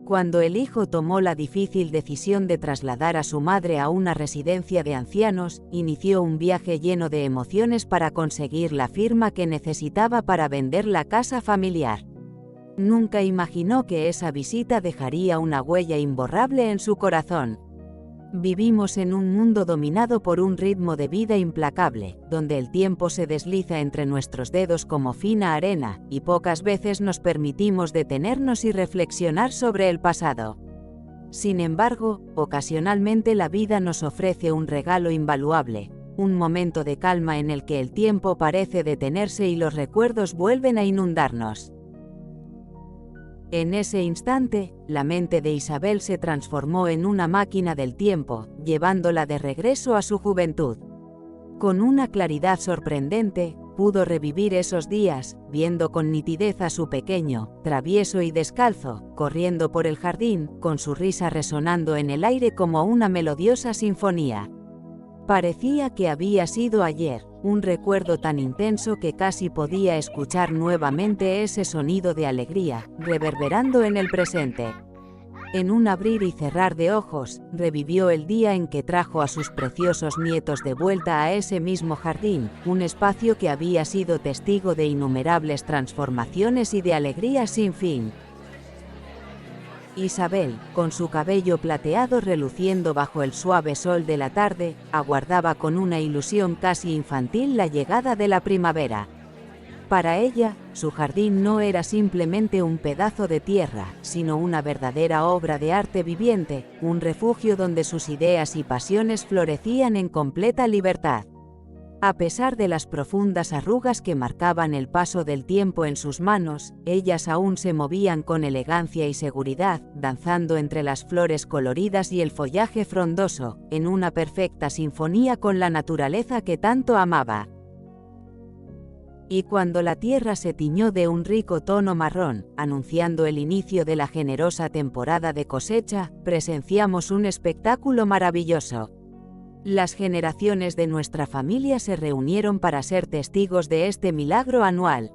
Cuando el hijo tomó la difícil decisión de trasladar a su madre a una residencia de ancianos, inició un viaje lleno de emociones para conseguir la firma que necesitaba para vender la casa familiar. Nunca imaginó que esa visita dejaría una huella imborrable en su corazón. Vivimos en un mundo dominado por un ritmo de vida implacable, donde el tiempo se desliza entre nuestros dedos como fina arena, y pocas veces nos permitimos detenernos y reflexionar sobre el pasado. Sin embargo, ocasionalmente la vida nos ofrece un regalo invaluable, un momento de calma en el que el tiempo parece detenerse y los recuerdos vuelven a inundarnos. En ese instante, la mente de Isabel se transformó en una máquina del tiempo, llevándola de regreso a su juventud. Con una claridad sorprendente, pudo revivir esos días, viendo con nitidez a su pequeño, travieso y descalzo, corriendo por el jardín, con su risa resonando en el aire como una melodiosa sinfonía. Parecía que había sido ayer, un recuerdo tan intenso que casi podía escuchar nuevamente ese sonido de alegría, reverberando en el presente. En un abrir y cerrar de ojos, revivió el día en que trajo a sus preciosos nietos de vuelta a ese mismo jardín, un espacio que había sido testigo de innumerables transformaciones y de alegría sin fin. Isabel, con su cabello plateado reluciendo bajo el suave sol de la tarde, aguardaba con una ilusión casi infantil la llegada de la primavera. Para ella, su jardín no era simplemente un pedazo de tierra, sino una verdadera obra de arte viviente, un refugio donde sus ideas y pasiones florecían en completa libertad. A pesar de las profundas arrugas que marcaban el paso del tiempo en sus manos, ellas aún se movían con elegancia y seguridad, danzando entre las flores coloridas y el follaje frondoso, en una perfecta sinfonía con la naturaleza que tanto amaba. Y cuando la tierra se tiñó de un rico tono marrón, anunciando el inicio de la generosa temporada de cosecha, presenciamos un espectáculo maravilloso. Las generaciones de nuestra familia se reunieron para ser testigos de este milagro anual.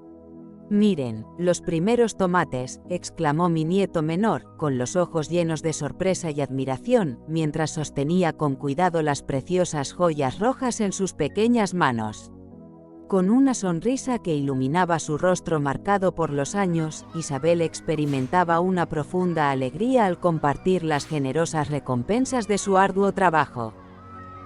«Miren, los primeros tomates», exclamó mi nieto menor, con los ojos llenos de sorpresa y admiración, mientras sostenía con cuidado las preciosas joyas rojas en sus pequeñas manos. Con una sonrisa que iluminaba su rostro marcado por los años, Isabel experimentaba una profunda alegría al compartir las generosas recompensas de su arduo trabajo.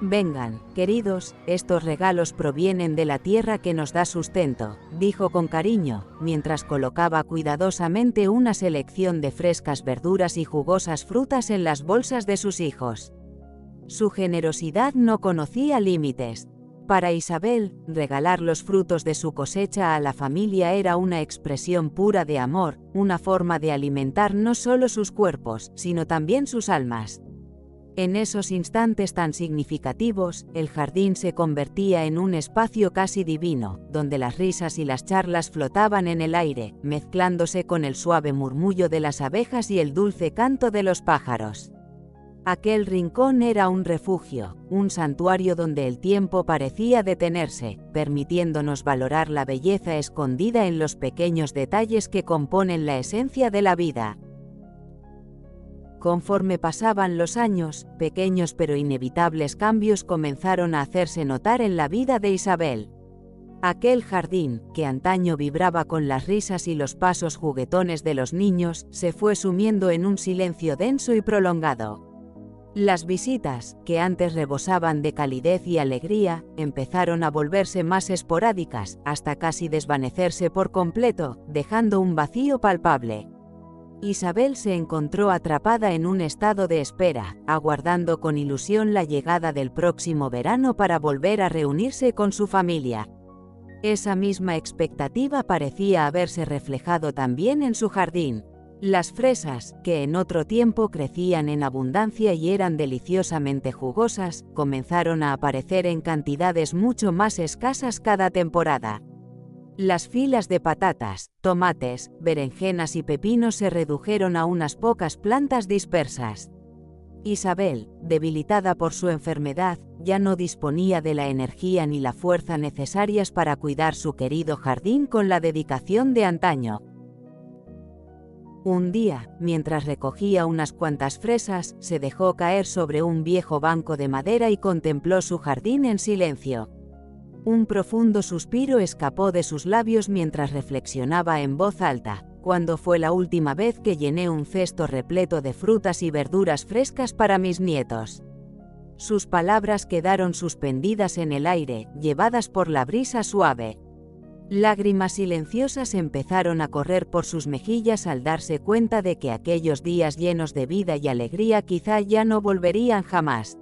«Vengan, queridos, estos regalos provienen de la tierra que nos da sustento», dijo con cariño, mientras colocaba cuidadosamente una selección de frescas verduras y jugosas frutas en las bolsas de sus hijos. Su generosidad no conocía límites. Para Isabel, regalar los frutos de su cosecha a la familia era una expresión pura de amor, una forma de alimentar no solo sus cuerpos, sino también sus almas. En esos instantes tan significativos, el jardín se convertía en un espacio casi divino, donde las risas y las charlas flotaban en el aire, mezclándose con el suave murmullo de las abejas y el dulce canto de los pájaros. Aquel rincón era un refugio, un santuario donde el tiempo parecía detenerse, permitiéndonos valorar la belleza escondida en los pequeños detalles que componen la esencia de la vida. Conforme pasaban los años, pequeños pero inevitables cambios comenzaron a hacerse notar en la vida de Isabel. Aquel jardín, que antaño vibraba con las risas y los pasos juguetones de los niños, se fue sumiendo en un silencio denso y prolongado. Las visitas, que antes rebosaban de calidez y alegría, empezaron a volverse más esporádicas, hasta casi desvanecerse por completo, dejando un vacío palpable. Isabel se encontró atrapada en un estado de espera, aguardando con ilusión la llegada del próximo verano para volver a reunirse con su familia. Esa misma expectativa parecía haberse reflejado también en su jardín. Las fresas, que en otro tiempo crecían en abundancia y eran deliciosamente jugosas, comenzaron a aparecer en cantidades mucho más escasas cada temporada. Las filas de patatas, tomates, berenjenas y pepinos se redujeron a unas pocas plantas dispersas. Isabel, debilitada por su enfermedad, ya no disponía de la energía ni la fuerza necesarias para cuidar su querido jardín con la dedicación de antaño. Un día, mientras recogía unas cuantas fresas, se dejó caer sobre un viejo banco de madera y contempló su jardín en silencio. Un profundo suspiro escapó de sus labios mientras reflexionaba en voz alta: ¿cuándo fue la última vez que llené un cesto repleto de frutas y verduras frescas para mis nietos? Sus palabras quedaron suspendidas en el aire, llevadas por la brisa suave. Lágrimas silenciosas empezaron a correr por sus mejillas al darse cuenta de que aquellos días llenos de vida y alegría quizá ya no volverían jamás.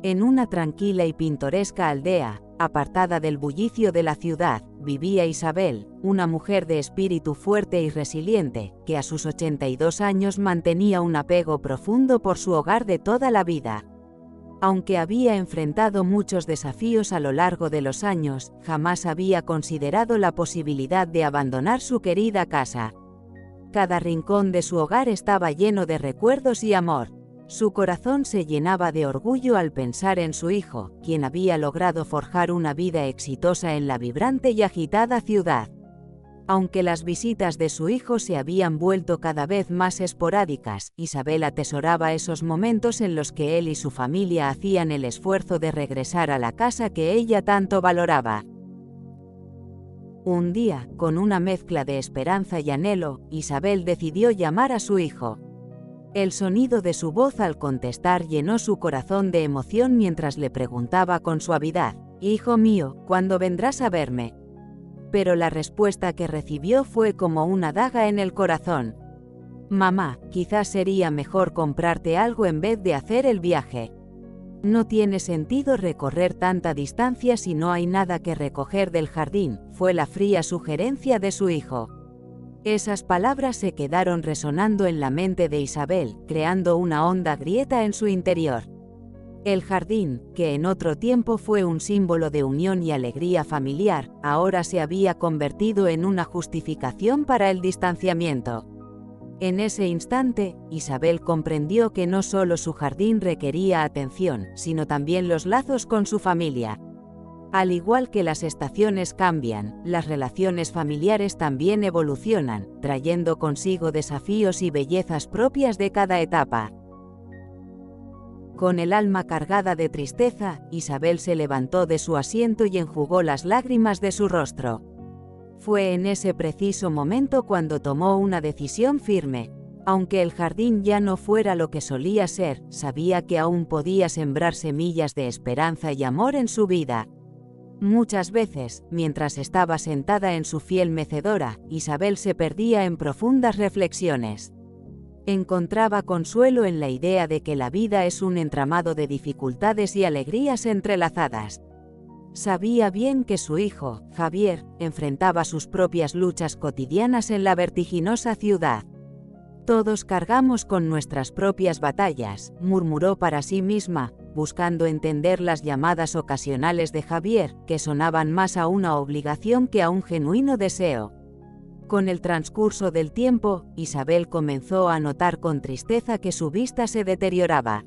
En una tranquila y pintoresca aldea, apartada del bullicio de la ciudad, vivía Isabel, una mujer de espíritu fuerte y resiliente, que a sus 82 años mantenía un apego profundo por su hogar de toda la vida. Aunque había enfrentado muchos desafíos a lo largo de los años, jamás había considerado la posibilidad de abandonar su querida casa. Cada rincón de su hogar estaba lleno de recuerdos y amor. Su corazón se llenaba de orgullo al pensar en su hijo, quien había logrado forjar una vida exitosa en la vibrante y agitada ciudad. Aunque las visitas de su hijo se habían vuelto cada vez más esporádicas, Isabel atesoraba esos momentos en los que él y su familia hacían el esfuerzo de regresar a la casa que ella tanto valoraba. Un día, con una mezcla de esperanza y anhelo, Isabel decidió llamar a su hijo. El sonido de su voz al contestar llenó su corazón de emoción mientras le preguntaba con suavidad: «Hijo mío, ¿cuándo vendrás a verme?». Pero la respuesta que recibió fue como una daga en el corazón: «Mamá, quizás sería mejor comprarte algo en vez de hacer el viaje. No tiene sentido recorrer tanta distancia si no hay nada que recoger del jardín», fue la fría sugerencia de su hijo. Esas palabras se quedaron resonando en la mente de Isabel, creando una honda grieta en su interior. El jardín, que en otro tiempo fue un símbolo de unión y alegría familiar, ahora se había convertido en una justificación para el distanciamiento. En ese instante, Isabel comprendió que no solo su jardín requería atención, sino también los lazos con su familia. Al igual que las estaciones cambian, las relaciones familiares también evolucionan, trayendo consigo desafíos y bellezas propias de cada etapa. Con el alma cargada de tristeza, Isabel se levantó de su asiento y enjugó las lágrimas de su rostro. Fue en ese preciso momento cuando tomó una decisión firme. Aunque el jardín ya no fuera lo que solía ser, sabía que aún podía sembrar semillas de esperanza y amor en su vida. Muchas veces, mientras estaba sentada en su fiel mecedora, Isabel se perdía en profundas reflexiones. Encontraba consuelo en la idea de que la vida es un entramado de dificultades y alegrías entrelazadas. Sabía bien que su hijo, Javier, enfrentaba sus propias luchas cotidianas en la vertiginosa ciudad. «Todos cargamos con nuestras propias batallas», murmuró para sí misma, buscando entender las llamadas ocasionales de Javier, que sonaban más a una obligación que a un genuino deseo. Con el transcurso del tiempo, Isabel comenzó a notar con tristeza que su vista se deterioraba.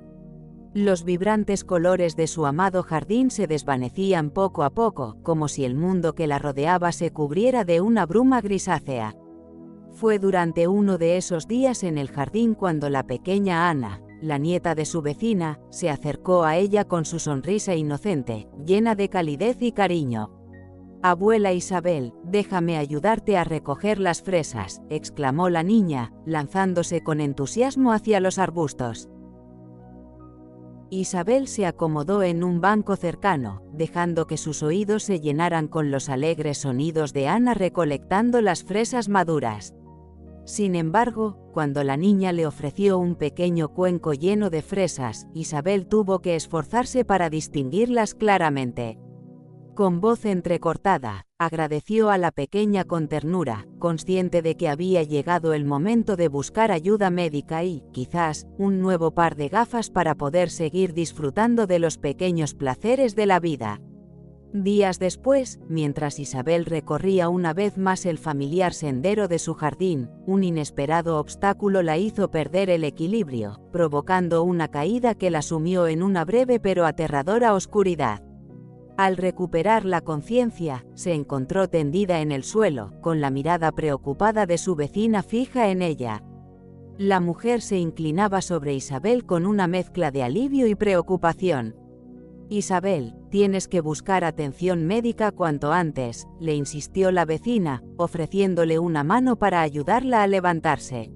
Los vibrantes colores de su amado jardín se desvanecían poco a poco, como si el mundo que la rodeaba se cubriera de una bruma grisácea. Fue durante uno de esos días en el jardín cuando la pequeña Ana, la nieta de su vecina, se acercó a ella con su sonrisa inocente, llena de calidez y cariño. «Abuela Isabel, déjame ayudarte a recoger las fresas», exclamó la niña, lanzándose con entusiasmo hacia los arbustos. Isabel se acomodó en un banco cercano, dejando que sus oídos se llenaran con los alegres sonidos de Ana recolectando las fresas maduras. Sin embargo, cuando la niña le ofreció un pequeño cuenco lleno de fresas, Isabel tuvo que esforzarse para distinguirlas claramente. Con voz entrecortada, agradeció a la pequeña con ternura, consciente de que había llegado el momento de buscar ayuda médica y, quizás, un nuevo par de gafas para poder seguir disfrutando de los pequeños placeres de la vida. Días después, mientras Isabel recorría una vez más el familiar sendero de su jardín, un inesperado obstáculo la hizo perder el equilibrio, provocando una caída que la sumió en una breve pero aterradora oscuridad. Al recuperar la conciencia, se encontró tendida en el suelo, con la mirada preocupada de su vecina fija en ella. La mujer se inclinaba sobre Isabel con una mezcla de alivio y preocupación. Isabel, tienes que buscar atención médica cuanto antes, le insistió la vecina, ofreciéndole una mano para ayudarla a levantarse.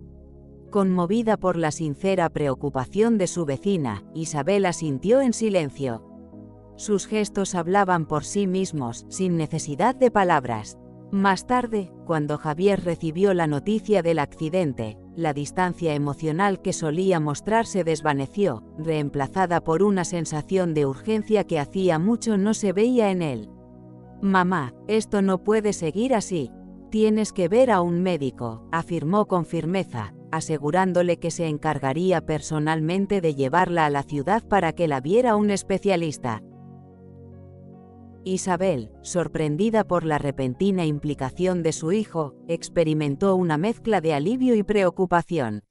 Conmovida por la sincera preocupación de su vecina, Isabel asintió en silencio. Sus gestos hablaban por sí mismos, sin necesidad de palabras. Más tarde, cuando Javier recibió la noticia del accidente, la distancia emocional que solía mostrar se desvaneció, reemplazada por una sensación de urgencia que hacía mucho no se veía en él. «Mamá, esto no puede seguir así. Tienes que ver a un médico», afirmó con firmeza, asegurándole que se encargaría personalmente de llevarla a la ciudad para que la viera un especialista. Isabel, sorprendida por la repentina implicación de su hijo, experimentó una mezcla de alivio y preocupación.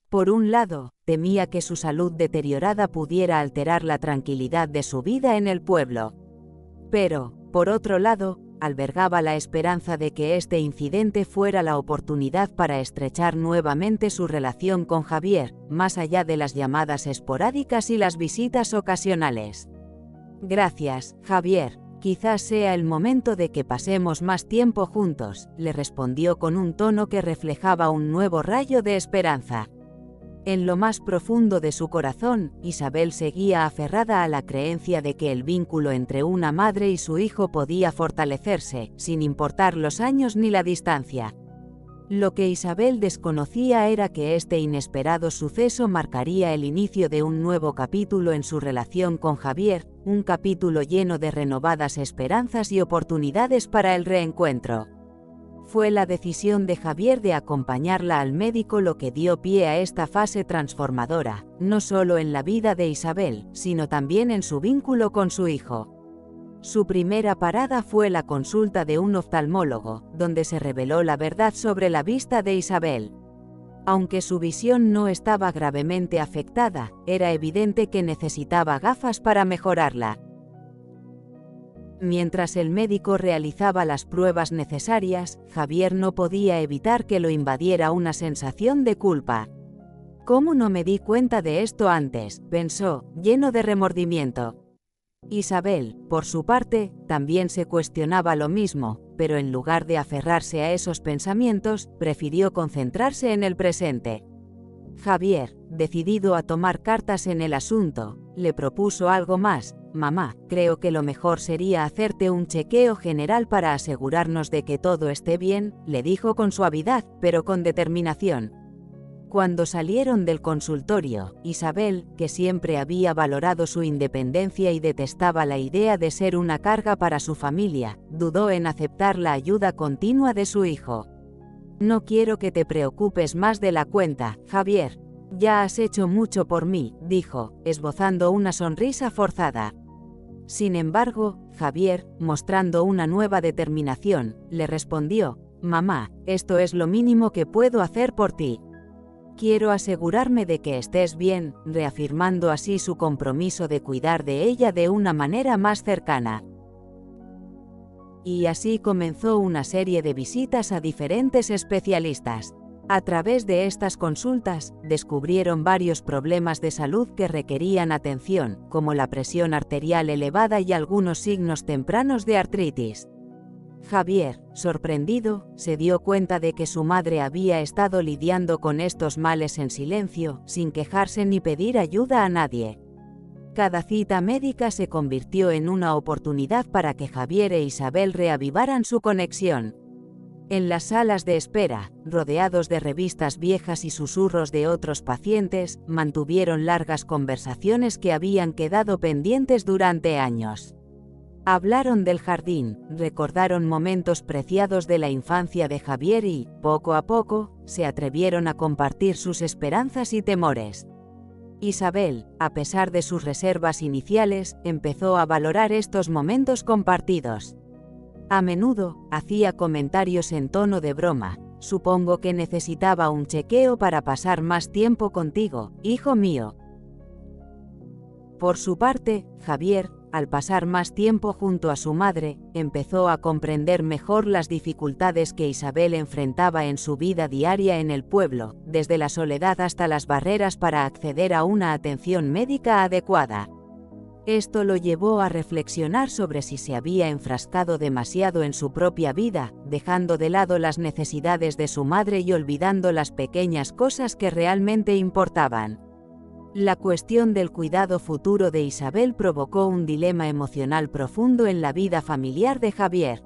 Por un lado, temía que su salud deteriorada pudiera alterar la tranquilidad de su vida en el pueblo. Pero, por otro lado, albergaba la esperanza de que este incidente fuera la oportunidad para estrechar nuevamente su relación con Javier, más allá de las llamadas esporádicas y las visitas ocasionales. «Gracias, Javier. Quizás sea el momento de que pasemos más tiempo juntos», le respondió con un tono que reflejaba un nuevo rayo de esperanza. En lo más profundo de su corazón, Isabel seguía aferrada a la creencia de que el vínculo entre una madre y su hijo podía fortalecerse, sin importar los años ni la distancia. Lo que Isabel desconocía era que este inesperado suceso marcaría el inicio de un nuevo capítulo en su relación con Javier, un capítulo lleno de renovadas esperanzas y oportunidades para el reencuentro. Fue la decisión de Javier de acompañarla al médico lo que dio pie a esta fase transformadora, no solo en la vida de Isabel, sino también en su vínculo con su hijo. Su primera parada fue la consulta de un oftalmólogo, donde se reveló la verdad sobre la vista de Isabel. Aunque su visión no estaba gravemente afectada, era evidente que necesitaba gafas para mejorarla. Mientras el médico realizaba las pruebas necesarias, Javier no podía evitar que lo invadiera una sensación de culpa. «¿Cómo no me di cuenta de esto antes?», pensó, lleno de remordimiento. Isabel, por su parte, también se cuestionaba lo mismo, pero en lugar de aferrarse a esos pensamientos, prefirió concentrarse en el presente. Javier, decidido a tomar cartas en el asunto, le propuso algo más. «Mamá, creo que lo mejor sería hacerte un chequeo general para asegurarnos de que todo esté bien», le dijo con suavidad, pero con determinación. Cuando salieron del consultorio, Isabel, que siempre había valorado su independencia y detestaba la idea de ser una carga para su familia, dudó en aceptar la ayuda continua de su hijo. «No quiero que te preocupes más de la cuenta, Javier. Ya has hecho mucho por mí», dijo, esbozando una sonrisa forzada. Sin embargo, Javier, mostrando una nueva determinación, le respondió: «Mamá, esto es lo mínimo que puedo hacer por ti. Quiero asegurarme de que estés bien», reafirmando así su compromiso de cuidar de ella de una manera más cercana. Y así comenzó una serie de visitas a diferentes especialistas. A través de estas consultas, descubrieron varios problemas de salud que requerían atención, como la presión arterial elevada y algunos signos tempranos de artritis. Javier, sorprendido, se dio cuenta de que su madre había estado lidiando con estos males en silencio, sin quejarse ni pedir ayuda a nadie. Cada cita médica se convirtió en una oportunidad para que Javier e Isabel reavivaran su conexión. En las salas de espera, rodeados de revistas viejas y susurros de otros pacientes, mantuvieron largas conversaciones que habían quedado pendientes durante años. Hablaron del jardín, recordaron momentos preciados de la infancia de Javier y, poco a poco, se atrevieron a compartir sus esperanzas y temores. Isabel, a pesar de sus reservas iniciales, empezó a valorar estos momentos compartidos. A menudo, hacía comentarios en tono de broma: «Supongo que necesitaba un chequeo para pasar más tiempo contigo, hijo mío». Por su parte, Javier, al pasar más tiempo junto a su madre, empezó a comprender mejor las dificultades que Isabel enfrentaba en su vida diaria en el pueblo, desde la soledad hasta las barreras para acceder a una atención médica adecuada. Esto lo llevó a reflexionar sobre si se había enfrascado demasiado en su propia vida, dejando de lado las necesidades de su madre y olvidando las pequeñas cosas que realmente importaban. La cuestión del cuidado futuro de Isabel provocó un dilema emocional profundo en la vida familiar de Javier.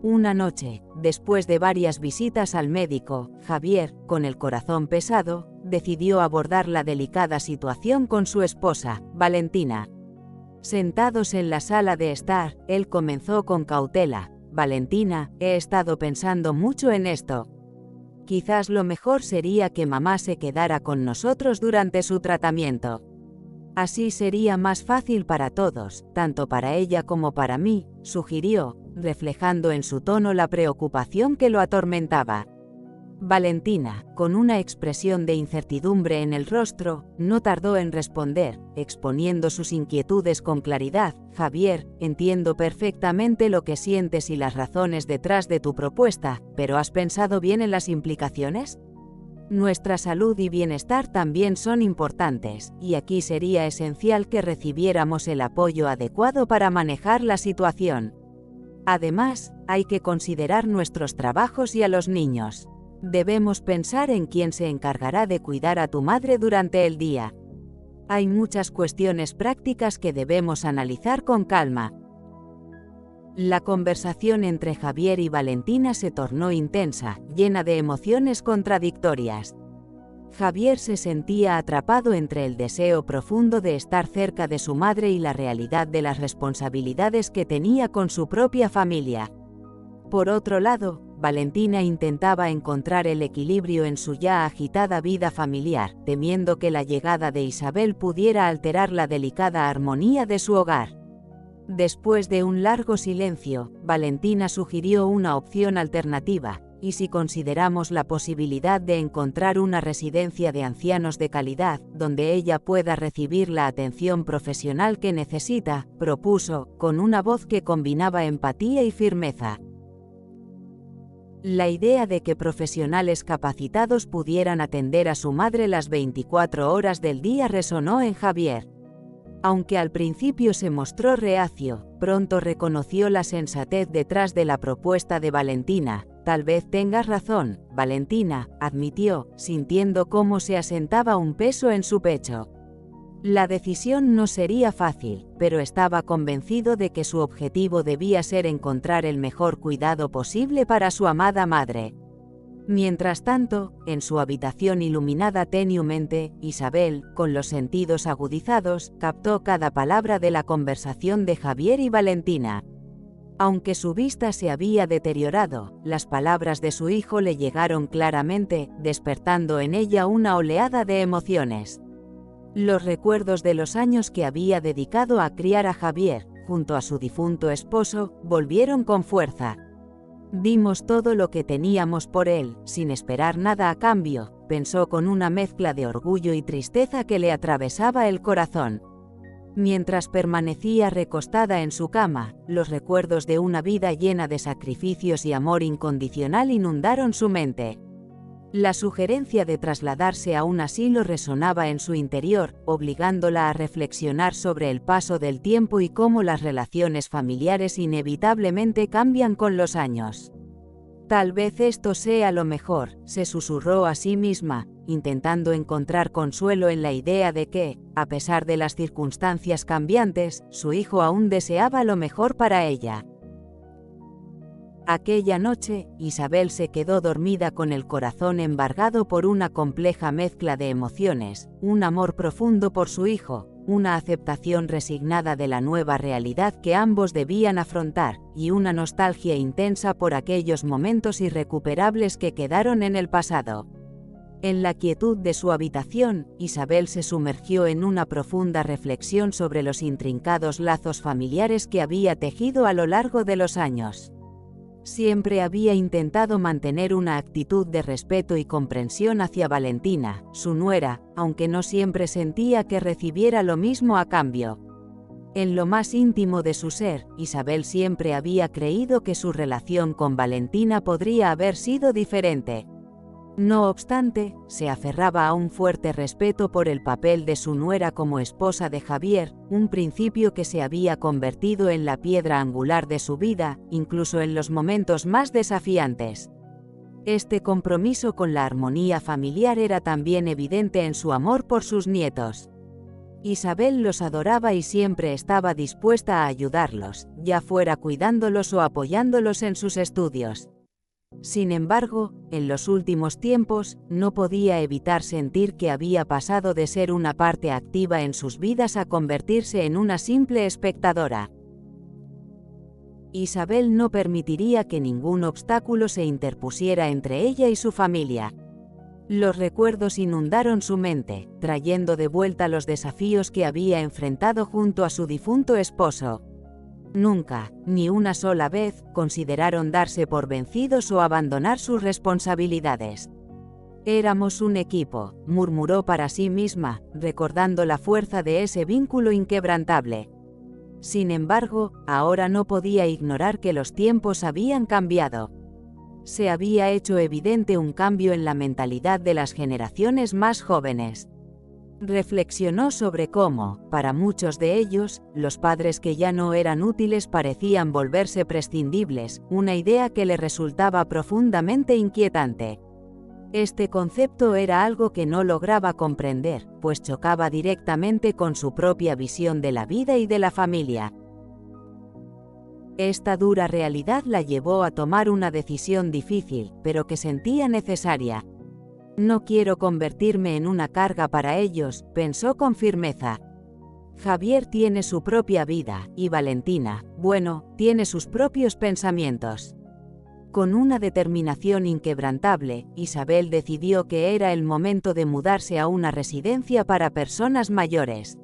Una noche, después de varias visitas al médico, Javier, con el corazón pesado, decidió abordar la delicada situación con su esposa, Valentina. Sentados en la sala de estar, él comenzó con cautela: «Valentina, he estado pensando mucho en esto. Quizás lo mejor sería que mamá se quedara con nosotros durante su tratamiento. Así sería más fácil para todos, tanto para ella como para mí», sugirió, reflejando en su tono la preocupación que lo atormentaba. Valentina, con una expresión de incertidumbre en el rostro, no tardó en responder, exponiendo sus inquietudes con claridad: «Javier, entiendo perfectamente lo que sientes y las razones detrás de tu propuesta, pero ¿has pensado bien en las implicaciones? Nuestra salud y bienestar también son importantes, y aquí sería esencial que recibiéramos el apoyo adecuado para manejar la situación. Además, hay que considerar nuestros trabajos y a los niños. Debemos pensar en quién se encargará de cuidar a tu madre durante el día. Hay muchas cuestiones prácticas que debemos analizar con calma». La conversación entre Javier y Valentina se tornó intensa, llena de emociones contradictorias. Javier se sentía atrapado entre el deseo profundo de estar cerca de su madre y la realidad de las responsabilidades que tenía con su propia familia. Por otro lado, Valentina intentaba encontrar el equilibrio en su ya agitada vida familiar, temiendo que la llegada de Isabel pudiera alterar la delicada armonía de su hogar. Después de un largo silencio, Valentina sugirió una opción alternativa: «¿Y si consideramos la posibilidad de encontrar una residencia de ancianos de calidad, donde ella pueda recibir la atención profesional que necesita?», propuso, con una voz que combinaba empatía y firmeza. La idea de que profesionales capacitados pudieran atender a su madre las 24 horas del día resonó en Javier. Aunque al principio se mostró reacio, pronto reconoció la sensatez detrás de la propuesta de Valentina. «Tal vez tengas razón, Valentina», admitió, sintiendo cómo se asentaba un peso en su pecho. La decisión no sería fácil, pero estaba convencido de que su objetivo debía ser encontrar el mejor cuidado posible para su amada madre. Mientras tanto, en su habitación iluminada tenuemente, Isabel, con los sentidos agudizados, captó cada palabra de la conversación de Javier y Valentina. Aunque su vista se había deteriorado, las palabras de su hijo le llegaron claramente, despertando en ella una oleada de emociones. Los recuerdos de los años que había dedicado a criar a Javier, junto a su difunto esposo, volvieron con fuerza. «Dimos todo lo que teníamos por él, sin esperar nada a cambio», pensó con una mezcla de orgullo y tristeza que le atravesaba el corazón. Mientras permanecía recostada en su cama, los recuerdos de una vida llena de sacrificios y amor incondicional inundaron su mente. La sugerencia de trasladarse a un asilo resonaba en su interior, obligándola a reflexionar sobre el paso del tiempo y cómo las relaciones familiares inevitablemente cambian con los años. «Tal vez esto sea lo mejor», se susurró a sí misma, intentando encontrar consuelo en la idea de que, a pesar de las circunstancias cambiantes, su hijo aún deseaba lo mejor para ella. Aquella noche, Isabel se quedó dormida con el corazón embargado por una compleja mezcla de emociones: un amor profundo por su hijo, una aceptación resignada de la nueva realidad que ambos debían afrontar, y una nostalgia intensa por aquellos momentos irrecuperables que quedaron en el pasado. En la quietud de su habitación, Isabel se sumergió en una profunda reflexión sobre los intrincados lazos familiares que había tejido a lo largo de los años. Siempre había intentado mantener una actitud de respeto y comprensión hacia Valentina, su nuera, aunque no siempre sentía que recibiera lo mismo a cambio. En lo más íntimo de su ser, Isabel siempre había creído que su relación con Valentina podría haber sido diferente. No obstante, se aferraba a un fuerte respeto por el papel de su nuera como esposa de Javier, un principio que se había convertido en la piedra angular de su vida, incluso en los momentos más desafiantes. Este compromiso con la armonía familiar era también evidente en su amor por sus nietos. Isabel los adoraba y siempre estaba dispuesta a ayudarlos, ya fuera cuidándolos o apoyándolos en sus estudios. Sin embargo, en los últimos tiempos, no podía evitar sentir que había pasado de ser una parte activa en sus vidas a convertirse en una simple espectadora. Isabel no permitiría que ningún obstáculo se interpusiera entre ella y su familia. Los recuerdos inundaron su mente, trayendo de vuelta los desafíos que había enfrentado junto a su difunto esposo. Nunca, ni una sola vez, consideraron darse por vencidos o abandonar sus responsabilidades. Éramos un equipo, murmuró para sí misma, recordando la fuerza de ese vínculo inquebrantable. Sin embargo, ahora no podía ignorar que los tiempos habían cambiado. Se había hecho evidente un cambio en la mentalidad de las generaciones más jóvenes. Reflexionó sobre cómo, para muchos de ellos, los padres que ya no eran útiles parecían volverse prescindibles, una idea que le resultaba profundamente inquietante. Este concepto era algo que no lograba comprender, pues chocaba directamente con su propia visión de la vida y de la familia. Esta dura realidad la llevó a tomar una decisión difícil, pero que sentía necesaria. No quiero convertirme en una carga para ellos, pensó con firmeza. Javier tiene su propia vida, y Valentina, bueno, tiene sus propios pensamientos. Con una determinación inquebrantable, Isabel decidió que era el momento de mudarse a una residencia para personas mayores.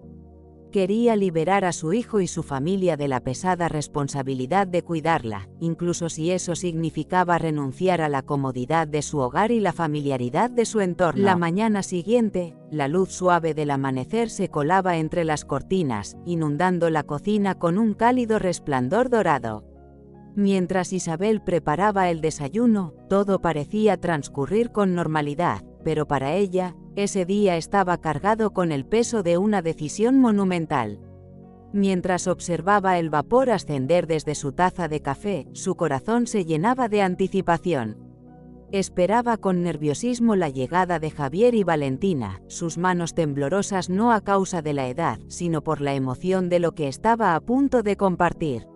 Quería liberar a su hijo y su familia de la pesada responsabilidad de cuidarla, incluso si eso significaba renunciar a la comodidad de su hogar y la familiaridad de su entorno. La mañana siguiente, la luz suave del amanecer se colaba entre las cortinas, inundando la cocina con un cálido resplandor dorado. Mientras Isabel preparaba el desayuno, todo parecía transcurrir con normalidad, pero para ella, ese día estaba cargado con el peso de una decisión monumental. Mientras observaba el vapor ascender desde su taza de café, su corazón se llenaba de anticipación. Esperaba con nerviosismo la llegada de Javier y Valentina, sus manos temblorosas no a causa de la edad, sino por la emoción de lo que estaba a punto de compartir.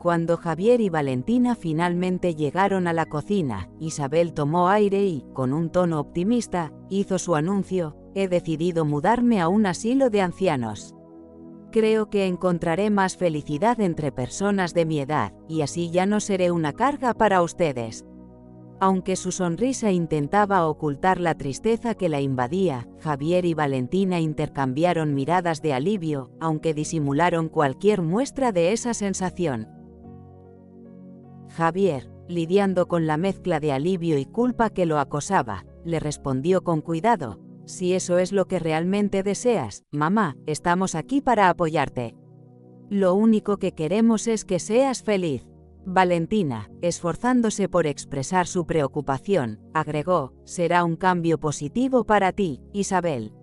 Cuando Javier y Valentina finalmente llegaron a la cocina, Isabel tomó aire y, con un tono optimista, hizo su anuncio: «He decidido mudarme a un asilo de ancianos. Creo que encontraré más felicidad entre personas de mi edad, y así ya no seré una carga para ustedes». Aunque su sonrisa intentaba ocultar la tristeza que la invadía, Javier y Valentina intercambiaron miradas de alivio, aunque disimularon cualquier muestra de esa sensación. Javier, lidiando con la mezcla de alivio y culpa que lo acosaba, le respondió con cuidado: «Si eso es lo que realmente deseas, mamá, estamos aquí para apoyarte. Lo único que queremos es que seas feliz». Valentina, esforzándose por expresar su preocupación, agregó: «Será un cambio positivo para ti, Isabel.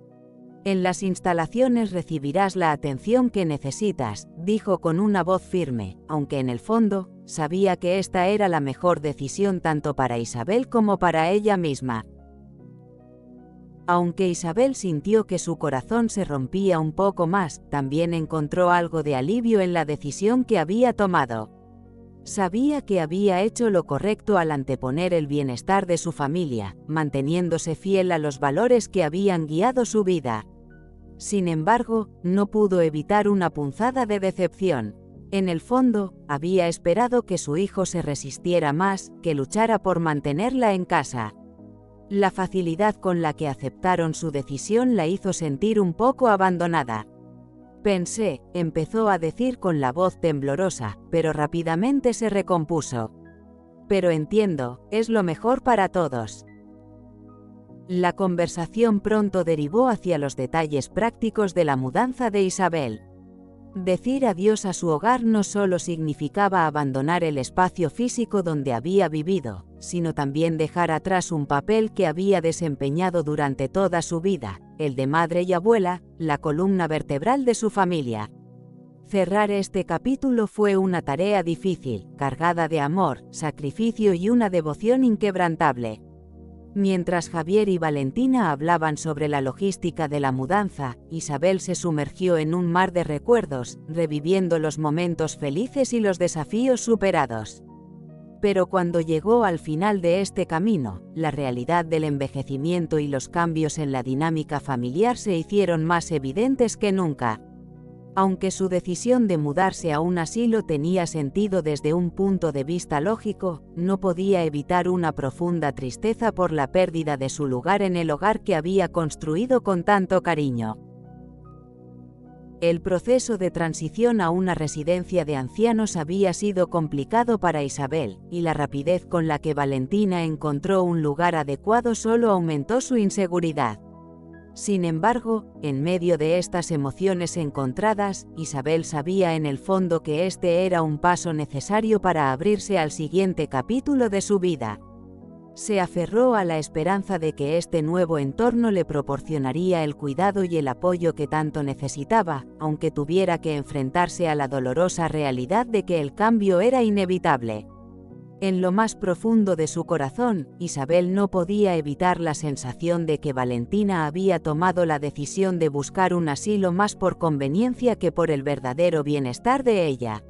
En las instalaciones recibirás la atención que necesitas», dijo con una voz firme, aunque en el fondo, sabía que esta era la mejor decisión tanto para Isabel como para ella misma. Aunque Isabel sintió que su corazón se rompía un poco más, también encontró algo de alivio en la decisión que había tomado. Sabía que había hecho lo correcto al anteponer el bienestar de su familia, manteniéndose fiel a los valores que habían guiado su vida. Sin embargo, no pudo evitar una punzada de decepción. En el fondo, había esperado que su hijo se resistiera más, que luchara por mantenerla en casa. La facilidad con la que aceptaron su decisión la hizo sentir un poco abandonada. «Pensé», empezó a decir con la voz temblorosa, pero rápidamente se recompuso. «Pero entiendo, es lo mejor para todos». La conversación pronto derivó hacia los detalles prácticos de la mudanza de Isabel. Decir adiós a su hogar no solo significaba abandonar el espacio físico donde había vivido, sino también dejar atrás un papel que había desempeñado durante toda su vida, el de madre y abuela, la columna vertebral de su familia. Cerrar este capítulo fue una tarea difícil, cargada de amor, sacrificio y una devoción inquebrantable. Mientras Javier y Valentina hablaban sobre la logística de la mudanza, Isabel se sumergió en un mar de recuerdos, reviviendo los momentos felices y los desafíos superados. Pero cuando llegó al final de este camino, la realidad del envejecimiento y los cambios en la dinámica familiar se hicieron más evidentes que nunca. Aunque su decisión de mudarse a un asilo tenía sentido desde un punto de vista lógico, no podía evitar una profunda tristeza por la pérdida de su lugar en el hogar que había construido con tanto cariño. El proceso de transición a una residencia de ancianos había sido complicado para Isabel, y la rapidez con la que Valentina encontró un lugar adecuado solo aumentó su inseguridad. Sin embargo, en medio de estas emociones encontradas, Isabel sabía en el fondo que este era un paso necesario para abrirse al siguiente capítulo de su vida. Se aferró a la esperanza de que este nuevo entorno le proporcionaría el cuidado y el apoyo que tanto necesitaba, aunque tuviera que enfrentarse a la dolorosa realidad de que el cambio era inevitable. En lo más profundo de su corazón, Isabel no podía evitar la sensación de que Valentina había tomado la decisión de buscar un asilo más por conveniencia que por el verdadero bienestar de ella.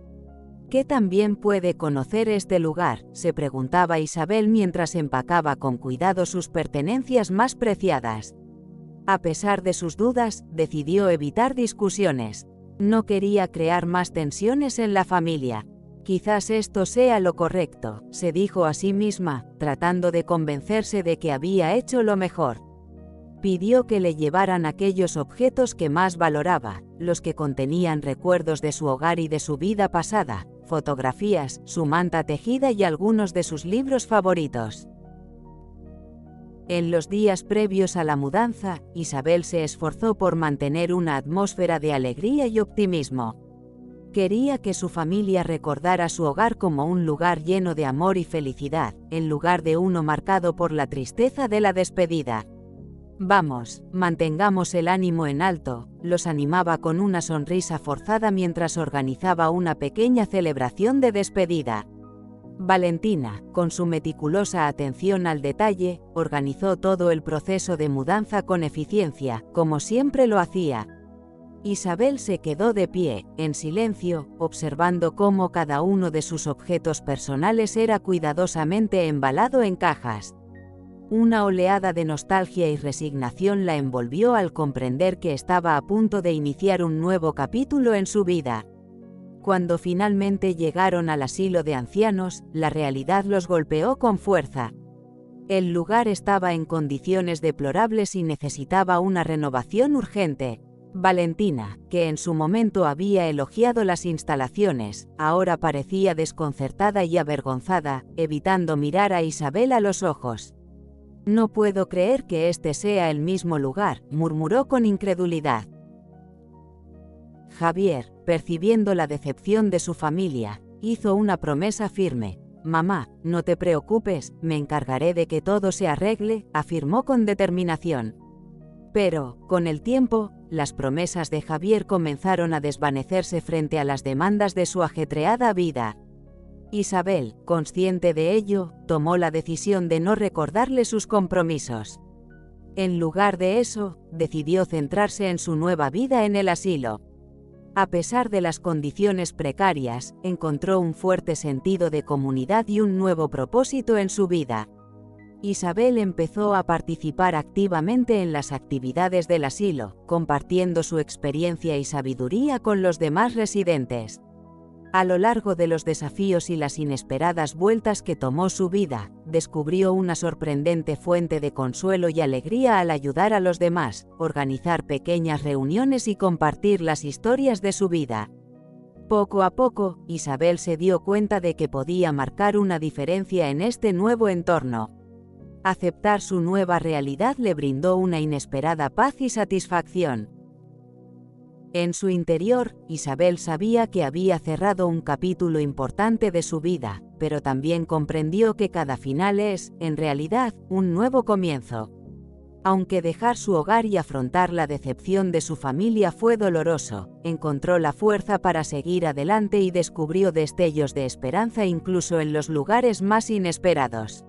¿Qué también puede conocer este lugar?, se preguntaba Isabel mientras empacaba con cuidado sus pertenencias más preciadas. A pesar de sus dudas, decidió evitar discusiones. No quería crear más tensiones en la familia. Quizás esto sea lo correcto, se dijo a sí misma, tratando de convencerse de que había hecho lo mejor. Pidió que le llevaran aquellos objetos que más valoraba, los que contenían recuerdos de su hogar y de su vida pasada, fotografías, su manta tejida y algunos de sus libros favoritos. En los días previos a la mudanza, Isabel se esforzó por mantener una atmósfera de alegría y optimismo. Quería que su familia recordara su hogar como un lugar lleno de amor y felicidad, en lugar de uno marcado por la tristeza de la despedida. «Vamos, mantengamos el ánimo en alto», los animaba con una sonrisa forzada mientras organizaba una pequeña celebración de despedida. Valentina, con su meticulosa atención al detalle, organizó todo el proceso de mudanza con eficiencia, como siempre lo hacía. Isabel se quedó de pie, en silencio, observando cómo cada uno de sus objetos personales era cuidadosamente embalado en cajas. Una oleada de nostalgia y resignación la envolvió al comprender que estaba a punto de iniciar un nuevo capítulo en su vida. Cuando finalmente llegaron al asilo de ancianos, la realidad los golpeó con fuerza. El lugar estaba en condiciones deplorables y necesitaba una renovación urgente. Valentina, que en su momento había elogiado las instalaciones, ahora parecía desconcertada y avergonzada, evitando mirar a Isabel a los ojos. «No puedo creer que este sea el mismo lugar», murmuró con incredulidad. Javier, percibiendo la decepción de su familia, hizo una promesa firme. «Mamá, no te preocupes, me encargaré de que todo se arregle», afirmó con determinación. Pero, con el tiempo, las promesas de Javier comenzaron a desvanecerse frente a las demandas de su ajetreada vida. Isabel, consciente de ello, tomó la decisión de no recordarle sus compromisos. En lugar de eso, decidió centrarse en su nueva vida en el asilo. A pesar de las condiciones precarias, encontró un fuerte sentido de comunidad y un nuevo propósito en su vida. Isabel empezó a participar activamente en las actividades del asilo, compartiendo su experiencia y sabiduría con los demás residentes. A lo largo de los desafíos y las inesperadas vueltas que tomó su vida, descubrió una sorprendente fuente de consuelo y alegría al ayudar a los demás, organizar pequeñas reuniones y compartir las historias de su vida. Poco a poco, Isabel se dio cuenta de que podía marcar una diferencia en este nuevo entorno. Aceptar su nueva realidad le brindó una inesperada paz y satisfacción. En su interior, Isabel sabía que había cerrado un capítulo importante de su vida, pero también comprendió que cada final es, en realidad, un nuevo comienzo. Aunque dejar su hogar y afrontar la decepción de su familia fue doloroso, encontró la fuerza para seguir adelante y descubrió destellos de esperanza incluso en los lugares más inesperados.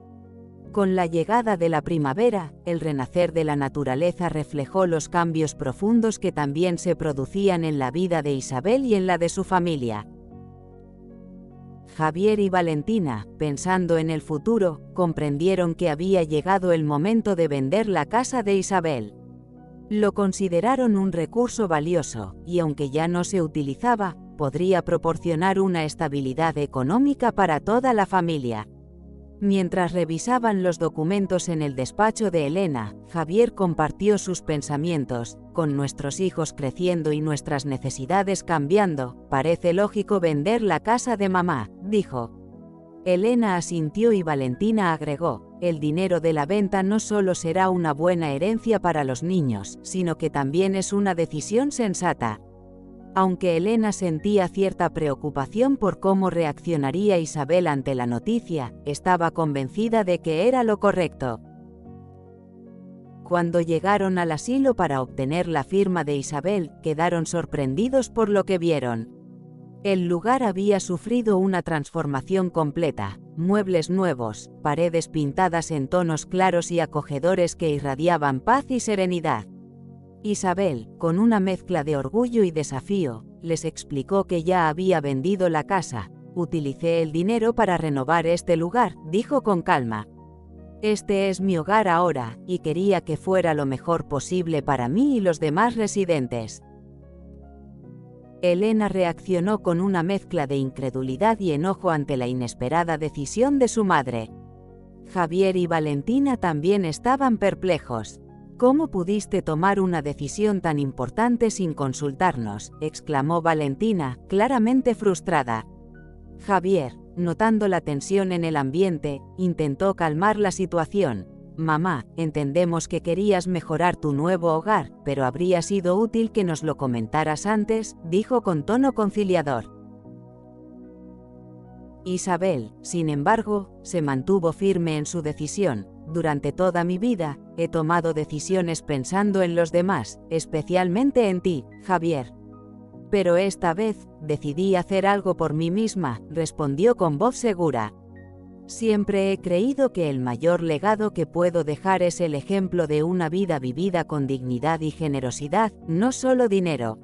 Con la llegada de la primavera, el renacer de la naturaleza reflejó los cambios profundos que también se producían en la vida de Isabel y en la de su familia. Javier y Valentina, pensando en el futuro, comprendieron que había llegado el momento de vender la casa de Isabel. Lo consideraron un recurso valioso, y aunque ya no se utilizaba, podría proporcionar una estabilidad económica para toda la familia. Mientras revisaban los documentos en el despacho de Elena, Javier compartió sus pensamientos. Con nuestros hijos creciendo y nuestras necesidades cambiando, parece lógico vender la casa de mamá, dijo. Elena asintió y Valentina agregó, el dinero de la venta no solo será una buena herencia para los niños, sino que también es una decisión sensata. Aunque Elena sentía cierta preocupación por cómo reaccionaría Isabel ante la noticia, estaba convencida de que era lo correcto. Cuando llegaron al asilo para obtener la firma de Isabel, quedaron sorprendidos por lo que vieron. El lugar había sufrido una transformación completa, muebles nuevos, paredes pintadas en tonos claros y acogedores que irradiaban paz y serenidad. Isabel, con una mezcla de orgullo y desafío, les explicó que ya había vendido la casa. Utilicé el dinero para renovar este lugar, dijo con calma. Este es mi hogar ahora, y quería que fuera lo mejor posible para mí y los demás residentes. Elena reaccionó con una mezcla de incredulidad y enojo ante la inesperada decisión de su madre. Javier y Valentina también estaban perplejos. ¿Cómo pudiste tomar una decisión tan importante sin consultarnos?, exclamó Valentina, claramente frustrada. Javier, notando la tensión en el ambiente, intentó calmar la situación. Mamá, entendemos que querías mejorar tu nuevo hogar, pero habría sido útil que nos lo comentaras antes, dijo con tono conciliador. Isabel, sin embargo, se mantuvo firme en su decisión. Durante toda mi vida, he tomado decisiones pensando en los demás, especialmente en ti, Javier. Pero esta vez, decidí hacer algo por mí misma, respondió con voz segura. Siempre he creído que el mayor legado que puedo dejar es el ejemplo de una vida vivida con dignidad y generosidad, no solo dinero.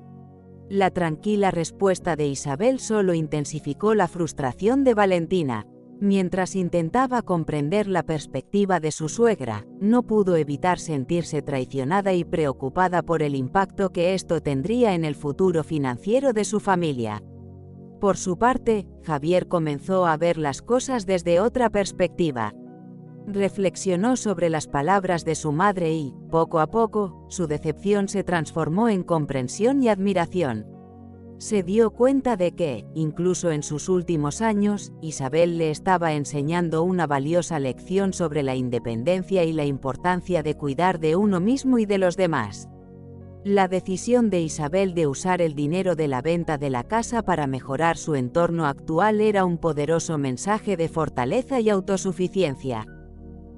La tranquila respuesta de Isabel solo intensificó la frustración de Valentina. Mientras intentaba comprender la perspectiva de su suegra, no pudo evitar sentirse traicionada y preocupada por el impacto que esto tendría en el futuro financiero de su familia. Por su parte, Javier comenzó a ver las cosas desde otra perspectiva. Reflexionó sobre las palabras de su madre y, poco a poco, su decepción se transformó en comprensión y admiración. Se dio cuenta de que, incluso en sus últimos años, Isabel le estaba enseñando una valiosa lección sobre la independencia y la importancia de cuidar de uno mismo y de los demás. La decisión de Isabel de usar el dinero de la venta de la casa para mejorar su entorno actual era un poderoso mensaje de fortaleza y autosuficiencia.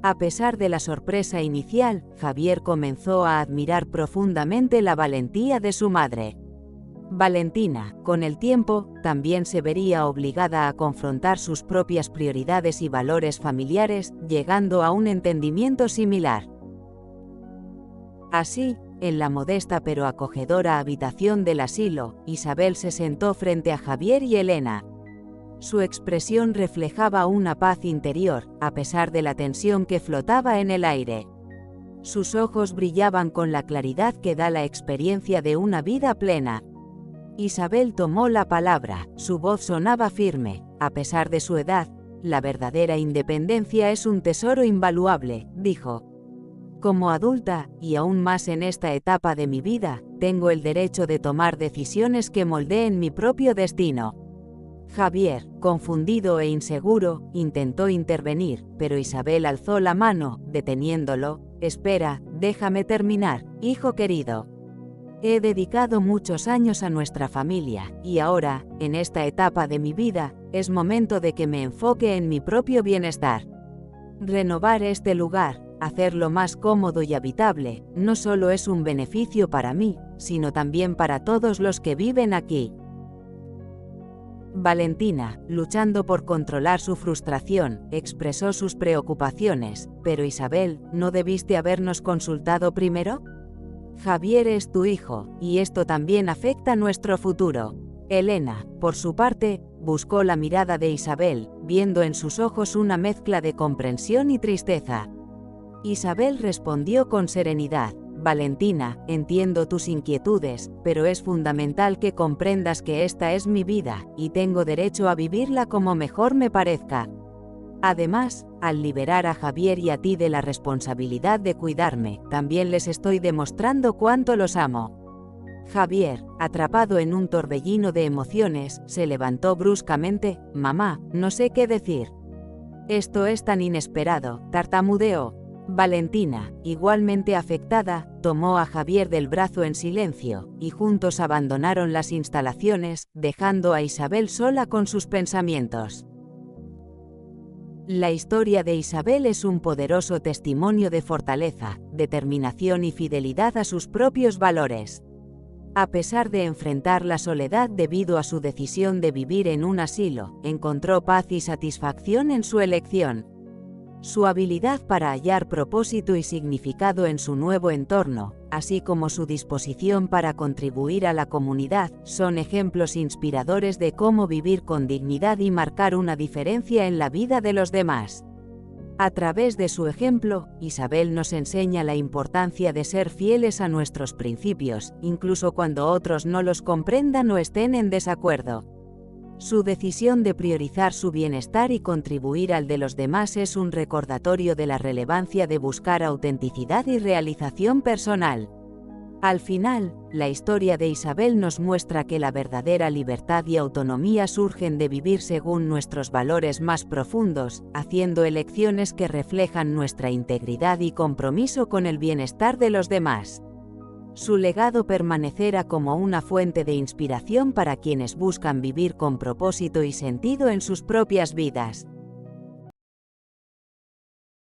A pesar de la sorpresa inicial, Javier comenzó a admirar profundamente la valentía de su madre. Valentina, con el tiempo, también se vería obligada a confrontar sus propias prioridades y valores familiares, llegando a un entendimiento similar. Así, en la modesta pero acogedora habitación del asilo, Isabel se sentó frente a Javier y Elena. Su expresión reflejaba una paz interior, a pesar de la tensión que flotaba en el aire. Sus ojos brillaban con la claridad que da la experiencia de una vida plena. Isabel tomó la palabra, su voz sonaba firme. A pesar de su edad, la verdadera independencia es un tesoro invaluable, dijo. Como adulta, y aún más en esta etapa de mi vida, tengo el derecho de tomar decisiones que moldeen mi propio destino. Javier, confundido e inseguro, intentó intervenir, pero Isabel alzó la mano, deteniéndolo. Espera, déjame terminar, hijo querido. He dedicado muchos años a nuestra familia, y ahora, en esta etapa de mi vida, es momento de que me enfoque en mi propio bienestar. Renovar este lugar, hacerlo más cómodo y habitable, no solo es un beneficio para mí, sino también para todos los que viven aquí. Valentina, luchando por controlar su frustración, expresó sus preocupaciones. Pero Isabel, ¿no debiste habernos consultado primero? Javier es tu hijo, y esto también afecta nuestro futuro. Elena, por su parte, buscó la mirada de Isabel, viendo en sus ojos una mezcla de comprensión y tristeza. Isabel respondió con serenidad. Valentina, entiendo tus inquietudes, pero es fundamental que comprendas que esta es mi vida, y tengo derecho a vivirla como mejor me parezca. Además, al liberar a Javier y a ti de la responsabilidad de cuidarme, también les estoy demostrando cuánto los amo. Javier, atrapado en un torbellino de emociones, se levantó bruscamente. Mamá, no sé qué decir. Esto es tan inesperado, tartamudeó. Valentina, igualmente afectada, tomó a Javier del brazo en silencio, y juntos abandonaron las instalaciones, dejando a Isabel sola con sus pensamientos. La historia de Isabel es un poderoso testimonio de fortaleza, determinación y fidelidad a sus propios valores. A pesar de enfrentar la soledad debido a su decisión de vivir en un asilo, encontró paz y satisfacción en su elección. Su habilidad para hallar propósito y significado en su nuevo entorno, así como su disposición para contribuir a la comunidad, son ejemplos inspiradores de cómo vivir con dignidad y marcar una diferencia en la vida de los demás. A través de su ejemplo, Isabel nos enseña la importancia de ser fieles a nuestros principios, incluso cuando otros no los comprendan o estén en desacuerdo. Su decisión de priorizar su bienestar y contribuir al de los demás es un recordatorio de la relevancia de buscar autenticidad y realización personal. Al final, la historia de Isabel nos muestra que la verdadera libertad y autonomía surgen de vivir según nuestros valores más profundos, haciendo elecciones que reflejan nuestra integridad y compromiso con el bienestar de los demás. Su legado permanecerá como una fuente de inspiración para quienes buscan vivir con propósito y sentido en sus propias vidas.